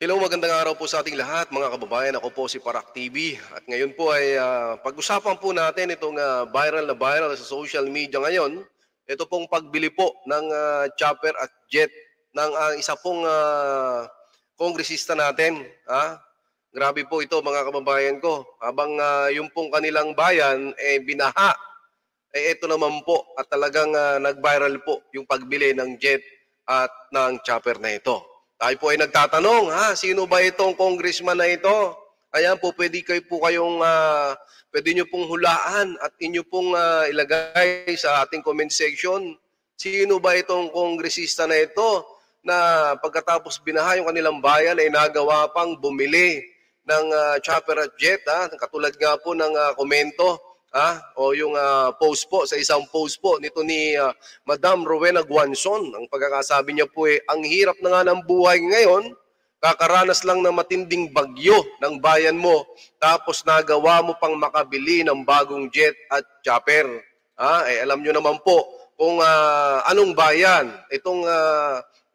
Hello, magandang araw po sa ating lahat, mga kababayan. Ako po si Parak TV at ngayon po ay pag-usapan po natin itong viral na viral sa social media ngayon. Ito pong pagbili po ng chopper at jet ng isa pong kongresista natin. Grabe po ito, mga kababayan ko. Habang yung pong kanilang bayan binaha, ito naman po at talagang nag-viral po yung pagbili ng jet at ng chopper na ito. Tayo po ay nagtatanong, sino ba itong congressman na ito? Ayan po, pwede nyo pong hulaan at inyo pong ilagay sa ating comment section. Sino ba itong kongresista na ito na pagkatapos binaha yung kanilang bayan ay nagawa pang bumili ng chopper at jet, katulad nga po ng komento o yung post po, sa isang post po nito ni Madam Rowena Guanzon. Ang pagkakasabi niya po ang hirap na nga ng buhay ngayon, kakaranas lang ng matinding bagyo ng bayan mo, tapos nagawa mo pang makabili ng bagong jet at chopper. Alam nyo naman po kung anong bayan itong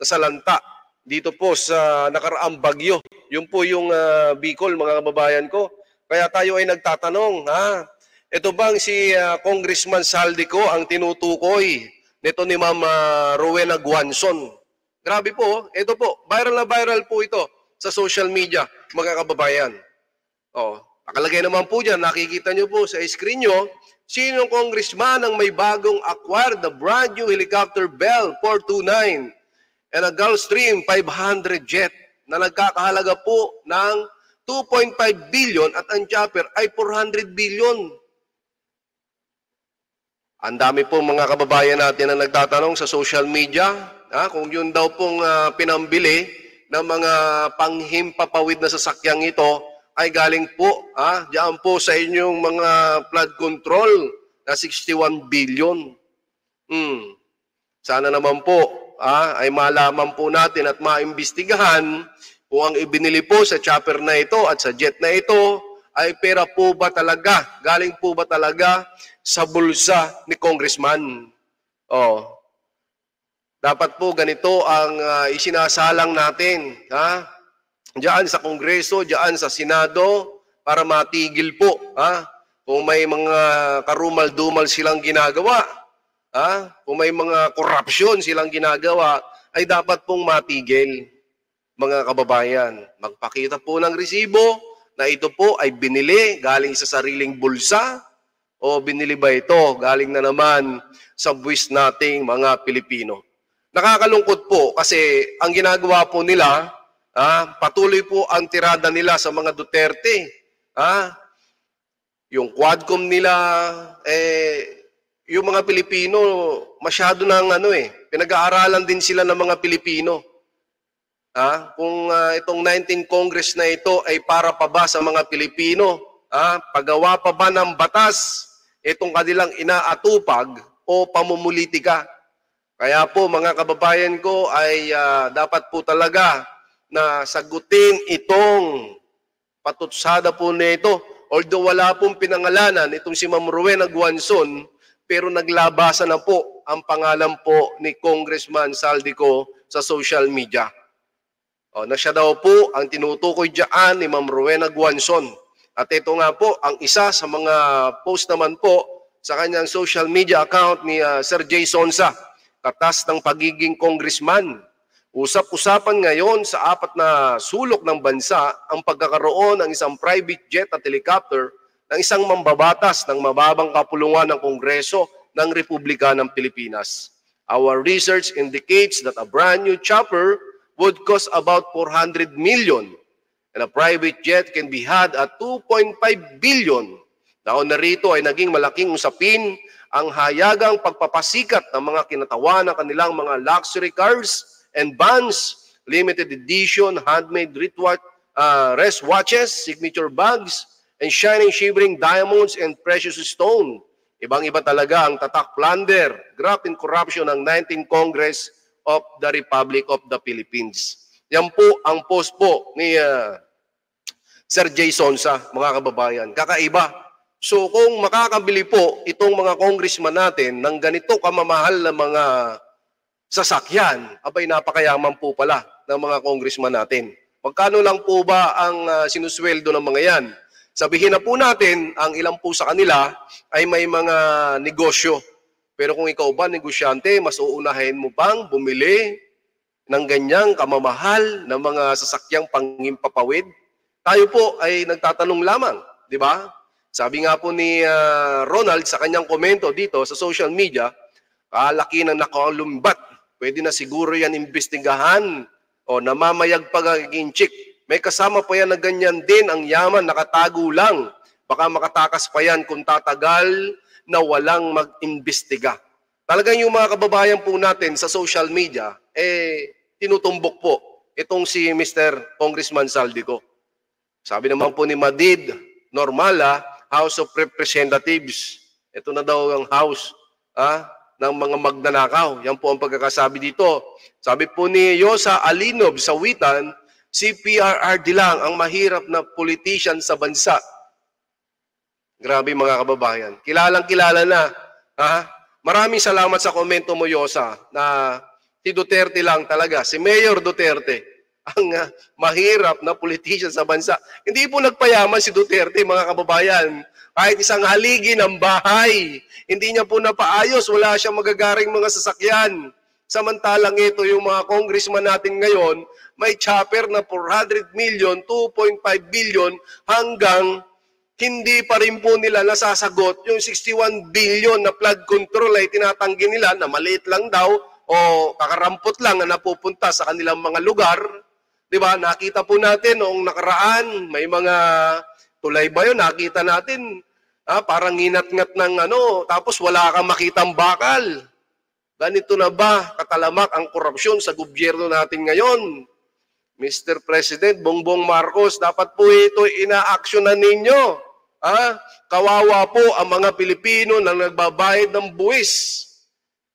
nasalanta dito po sa nakaraang bagyo. Yun po yung Bicol, mga kababayan ko. Kaya tayo ay nagtatanong, ito bang si Congressman Saldico ang tinutukoy nito ni Ma'am Rowena Guanzon? Grabe po, ito po, viral na viral po ito sa social media, mga kababayan. Nakalagay naman po dyan, nakikita nyo po sa screen nyo, sinong congressman ang may bagong acquired na brand new helicopter Bell 429 and a Gulfstream 500 jet na nagkakahalaga po ng 2.5 billion at ang chopper ay 400 billion. Ang dami po mga kababayan natin na nagtatanong sa social media kung yun daw pong pinambili ng mga panghimpapawid na sasakyang ito ay galing po diyan po sa inyong mga flood control na 61 billion. Sana naman po ay malaman po natin at maimbestigahan kung ang ibinili po sa chopper na ito at sa jet na ito ay pera po ba talaga, galing po ba talaga sa bulsa ni Congressman. Dapat po ganito ang isinasalang natin diyan sa Kongreso, diyan sa Senado, para matigil po kung may mga karumal-dumal silang ginagawa, kung may mga korupsyon silang ginagawa, ay dapat pong matigil, mga kababayan. Magpakita po ng resibo na ito po ay binili galing sa sariling bulsa o binili ba ito galing na naman sa buwis nating mga Pilipino. Nakakalungkot po kasi ang ginagawa po nila, patuloy po ang tirada nila sa mga Duterte. Yung Quadcom nila, yung mga Pilipino, masyado ng pinag-aaralan din sila ng mga Pilipino. Kung itong 19 Congress na ito ay para pa ba sa mga Pilipino? Paggawa pa ba ng batas itong kanilang inaatupag o pamumulitika? Kaya po mga kababayan ko ay dapat po talaga na sagutin itong patutsada po nito. Although wala pong pinangalanan itong si Ma'am Rowena Guanzon, pero naglabasan na po ang pangalan po ni Congressman Saldico sa social media. Na siya daw po ang tinutukoy diyan ni Ma'am Rowena Guanzon. At ito nga po ang isa sa mga post naman po sa kanyang social media account ni Sir Jay Sonsa, katas ng pagiging congressman. Usap-usapan ngayon sa 4 na sulok ng bansa ang pagkakaroon ng isang private jet at helicopter ng isang mambabatas ng mababang kapulungan ng Kongreso ng Republika ng Pilipinas. Our research indicates that a brand new chopper would cost about 400 million and a private jet can be had at 2.5 billion. Dahon na rito ay naging malaking usapin ang hayagang pagpapasikat ng mga kinatawan ng kanilang mga luxury cars and vans, limited edition, handmade wristwatches, signature bags, and shining shivering diamonds and precious stone. Ibang-iba talaga ang tatak plunder, graft and corruption ng 19th Congress of the Republic of the Philippines. Yan po ang post po ni Sir Jay Sonsa, mga kababayan. Kakaiba. So kung makakabili po itong mga congressman natin ng ganito kamamahal na mga sasakyan, abay napakayaman po pala ng mga congressman natin. Magkano lang po ba ang sinusweldo ng mga yan? Sabihin na po natin, ang ilan po sa kanila ay may mga negosyo. Pero kung ikaw ba, negosyante, mas uunahin mo bang bumili ng ganyang kamamahal na mga sasakyang panghimpapawid? Tayo po ay nagtatanong lamang, di ba? Sabi nga po ni Ronald sa kanyang komento dito sa social media, kalaki ng nakalumbat, pwede na siguro yan imbestigahan o namamayag pagiging chick. May kasama pa yan na ganyan din, ang yaman nakatago lang. Baka makatakas pa yan kung tatagal na walang mag-imbestiga. Talagang yung mga kababayan po natin sa social media, tinutumbok po itong si Mr. Congressman Saldico. Sabi naman po ni Madid Normala, House of Representatives. Ito na daw ang house ng mga magnanakaw. Yan po ang pagkakasabi dito. Sabi po ni Yosa Alinob sa Witan, si PRRD lang ang mahirap na politician sa bansa. Grabe mga kababayan. Kilalang-kilala na. Maraming salamat sa komento mo, Yosa, na si Duterte lang talaga, si Mayor Duterte, ang mahirap na politician sa bansa. Hindi po nagpayaman si Duterte, mga kababayan. Kahit isang haligi ng bahay, hindi niya po napaayos, wala siyang magagaring mga sasakyan. Samantalang ito, yung mga congressman natin ngayon, may chopper na 400 million, 2.5 billion, hanggang hindi pa rin po nila nasasagot yung 61 billion na flood control ay tinatanggi nila na maliit lang daw o kakarampot lang na napupunta sa kanilang mga lugar. Diba? Nakita po natin noong nakaraan, may mga tulay ba yun? Nakita natin, parang nginat-ngat ng tapos wala kang makitang bakal. Ganito na ba katalamak ang korupsyon sa gobyerno natin ngayon? Mr. President Bongbong Marcos, dapat po ito ina-actionan ninyo. Kawawa po ang mga Pilipino na nagbabayad ng buwis.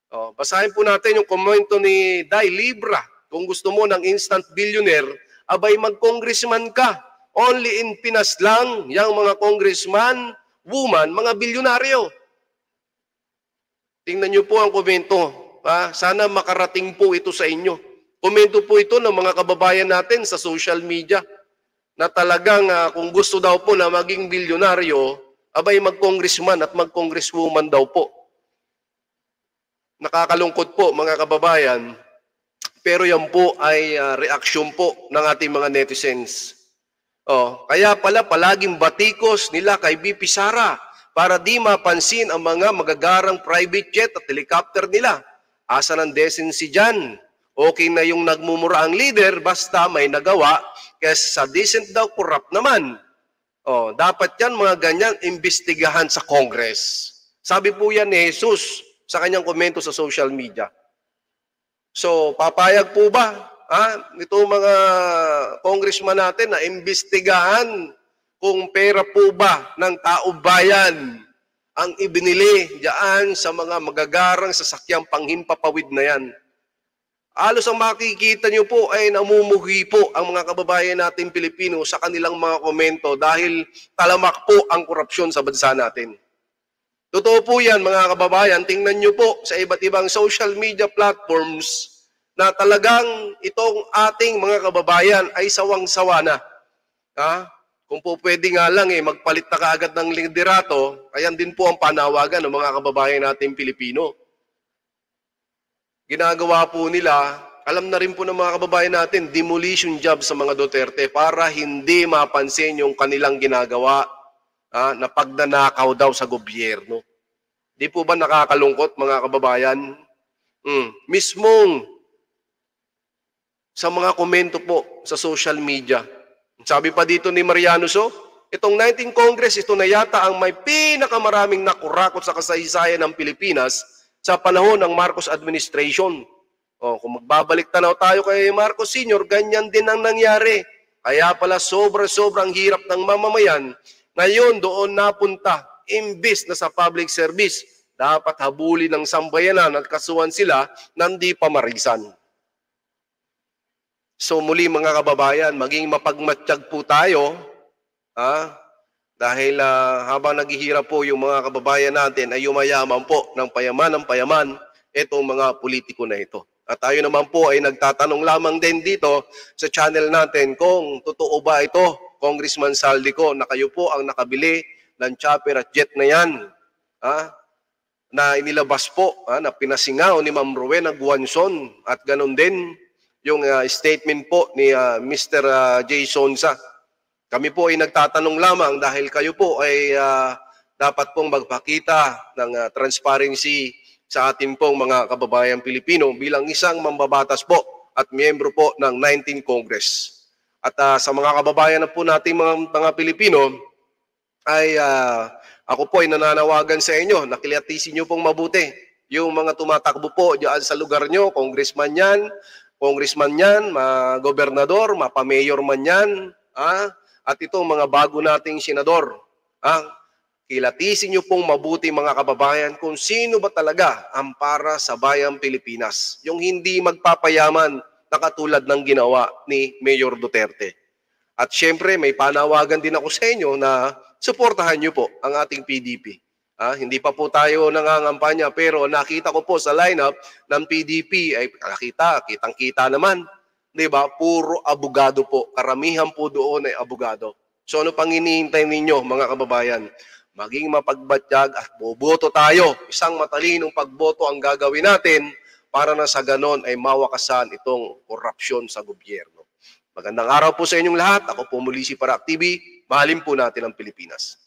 Basahin po natin yung komento ni Dai Libra. Kung gusto mo ng instant billionaire, abay mag-congressman ka. Only in Pinas lang, yung mga congressman, woman, mga bilyonaryo. Tingnan niyo po ang komento. Sana makarating po ito sa inyo. Komento po ito ng mga kababayan natin sa social media na talagang kung gusto daw po na maging bilyonaryo, abay mag-congressman at mag-congresswoman daw po. Nakakalungkot po mga kababayan, pero yan po ay reaksyon po ng ating mga netizens. Kaya pala palaging batikos nila kay BP Sara para di mapansin ang mga magagarang private jet at helicopter nila. Asa ng decency dyan? Okay na yung nagmumura ang leader basta may nagawa, kesa sa decent daw corrupt naman. Dapat yan mga ganyan imbestigahan sa Congress. Sabi po yan ni Jesus sa kanyang komento sa social media. So, papayag po ba ito mga congressman natin na imbestigahan kung pera po ba ng tao bayan ang ibinili diyan sa mga magagarang sasakyang panghimpapawid na yan? Halos ang makikita nyo po ay namumuhi po ang mga kababayan natin Pilipino sa kanilang mga komento dahil talamak po ang korupsyon sa bansa natin. Totoo po yan mga kababayan, tingnan nyo po sa iba't ibang social media platforms na talagang itong ating mga kababayan ay sawang-sawa na. Kung po pwede nga lang magpalit na kaagad ng liderato, ayan din po ang panawagan ng mga kababayan natin Pilipino. Ginagawa po nila, alam na rin po ng mga kababayan natin, demolition job sa mga Duterte para hindi mapansin yung kanilang ginagawa na pagnanakaw daw sa gobyerno. Di po ba nakakalungkot mga kababayan? Mismong sa mga komento po sa social media. Sabi pa dito ni Mariano So, itong 19th Congress, ito na yata ang may pinakamaraming nakurakot sa kasaysayan ng Pilipinas sa panahon ng Marcos administration. Kung magbabalik tanaw tayo kay Marcos Sr., ganyan din ang nangyari. Kaya pala sobrang hirap ng mamamayan. Ngayon doon napunta, imbis na sa public service, dapat habuli ng sambayanan at kasuhan sila nang di pa marisan. So muli mga kababayan, maging mapagmatsyag po tayo, dahil habang naghihirap po yung mga kababayan natin ay yumayaman po ng payaman itong mga politiko na ito. At tayo naman po ay nagtatanong lamang din dito sa channel natin kung totoo ba ito, Congressman Saldico, na kayo po ang nakabili ng chopper at jet na yan, na inilabas po, na pinasingaw ni Ma'am Rowena Guanzon, at ganun din yung statement po ni Mr. Jason Sa. Kami po ay nagtatanong lamang dahil kayo po ay dapat pong magpakita ng transparency sa ating pong mga kababayang Pilipino bilang isang mambabatas po at miyembro po ng 19th Congress. At sa mga kababayan na po nating mga Pilipino, ay ako po ay nananawagan sa inyo, nakilatisin nyo pong mabuti yung mga tumatakbo po diyan sa lugar nyo, congressman yan, gobernador, mapamayor man yan, at itong mga bago nating senador. Kilatisin nyo pong mabuti mga kababayan kung sino ba talaga ang para sa bayang Pilipinas. Yung hindi magpapayaman na katulad ng ginawa ni Mayor Duterte. At syempre may panawagan din ako sa inyo na suportahan nyo po ang ating PDP. Hindi pa po tayo nangangampanya pero nakita ko po sa lineup ng PDP ay kitang-kita naman. 'Di ba? Puro abogado po. Karamihan po doon ay abogado. So ano pang hinihintay ninyo mga kababayan? Maging mapagbatyag at boboto tayo. Isang matalinong pagboto ang gagawin natin para na sa ganon ay mawakasan itong korupsyon sa gobyerno. Magandang araw po sa inyong lahat. Ako po muli si Parak TV. Mahalin po natin ang Pilipinas.